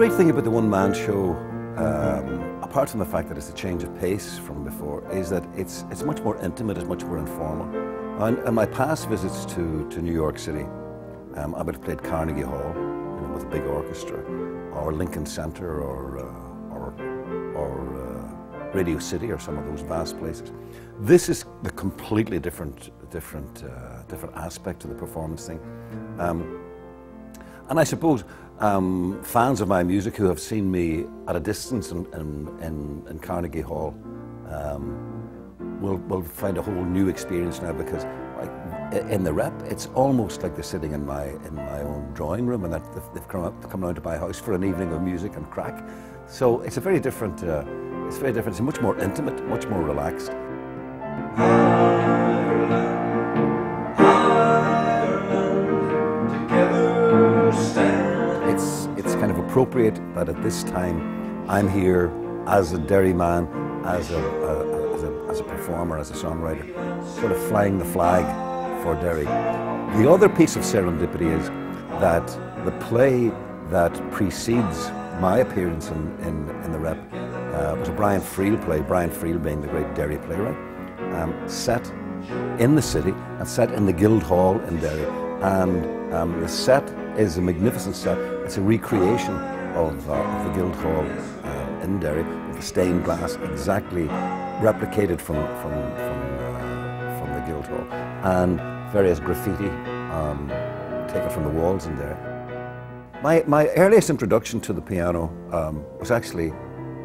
great thing about the one-man show, apart from the fact that it's a change of pace from before, is that it's much more intimate, it's much more informal. And my past visits to New York City, I would have played Carnegie Hall, with a big orchestra, or Lincoln Center, or Radio City, or some of those vast places. This is the completely different aspect to the performance thing. And I suppose fans of my music who have seen me at a distance in Carnegie Hall will find a whole new experience now, because in the Rep, it's almost like they're sitting in my own drawing room, and that they've come round to my house for an evening of music and crack. So it's a very different. It's very different. It's much more intimate, much more relaxed. It's kind of appropriate that at this time I'm here as a Derry man, as a performer, as a songwriter, sort of flying the flag for Derry. The other piece of serendipity is that the play that precedes my appearance in the Rep was a Brian Friel play, Brian Friel being the great Derry playwright, set in the city and set in the Guildhall in Derry. And the set is a magnificent set. It's a recreation of the Guildhall in Derry, with the stained glass exactly replicated from the Guildhall, and various graffiti taken from the walls in there. My earliest introduction to the piano was actually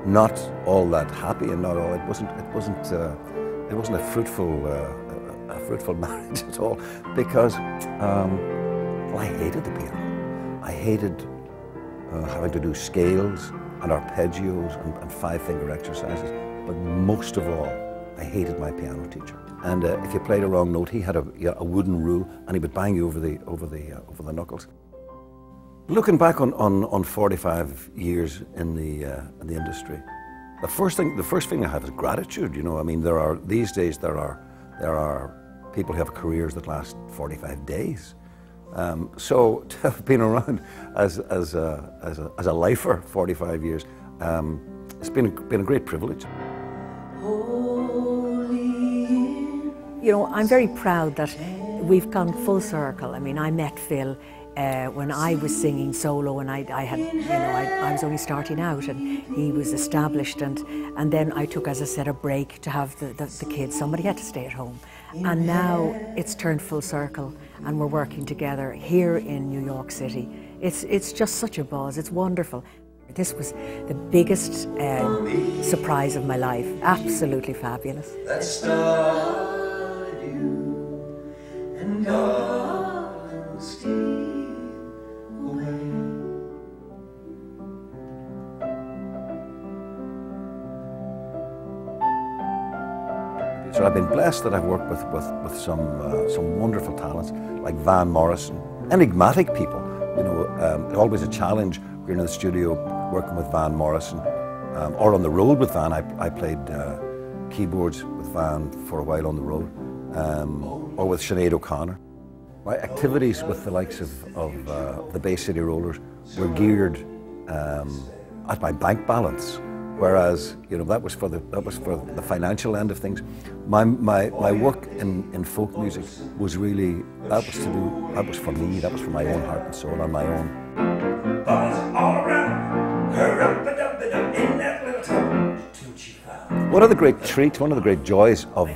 not all that happy, and not all. It wasn't a fruitful marriage at all, because well, I hated the piano. I hated having to do scales and arpeggios and five-finger exercises. But most of all, I hated my piano teacher. And if you played a wrong note, he had a wooden rule, and he would bang you over the knuckles. Looking back on 45 years in the industry, the first thing I have is gratitude. I mean, these days there are people who have careers that last 45 days. So to have been around as a lifer 45 years, it's been a great privilege. I'm very proud that we've gone full circle. I mean, I met Phil when I was singing solo, and I was only starting out, and he was established, and then I took, as I said, a break to have the kids. Somebody had to stay at home, and now it's turned full circle, and we're working together here in New York City. It's just such a buzz. It's wonderful. This was the biggest surprise of my life. Absolutely fabulous. Let's start you and God will steal away. So I've been blessed that I've worked with some wonderful talents like Van Morrison, enigmatic people. Always a challenge. We're in the studio working with Van Morrison, or on the road with Van. I played keyboards with Van for a while on the road, or with Sinead O'Connor. My activities with the likes of the Bay City Rollers were geared at my bank balance, whereas that was for the financial end of things. My work in folk music was really that was for me. That was for my own heart and soul, on my own. One of the great treats, one of the great joys of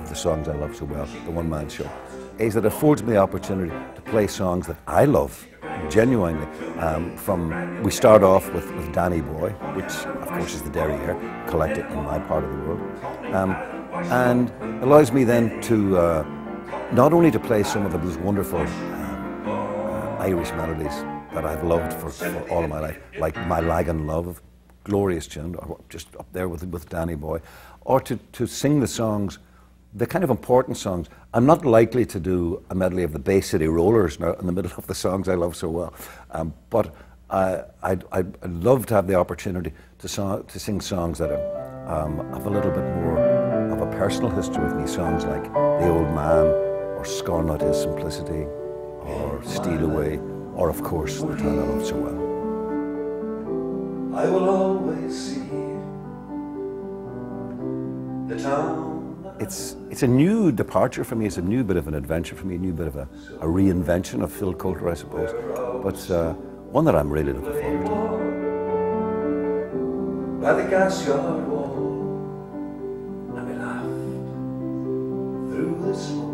the songs I love so well, the one-man show, is that it affords me the opportunity to play songs that I love genuinely. We start off with Danny Boy, which of course is the Derry Air, collected in my part of the world, and allows me then to not only to play some of those wonderful Irish melodies that I've loved for all of my life, like My Lagan Love, glorious tune, or just up there with Danny Boy, or to sing the songs, the kind of important songs. I'm not likely to do a medley of the Bay City Rollers now in the middle of the songs I love so well, but I'd love to have the opportunity to sing songs that have a little bit more of a personal history with me, songs like The Old Man, or Scorn Not His Simplicity, or Steal Away, or of course The Town I Love So Well. I will always see the town. It's a new departure for me. It's a new bit of an adventure for me, a new bit of a reinvention of Phil Coulter, I suppose, but one that I'm really looking forward to. By the gas yard wall, and we laughed through the smoke.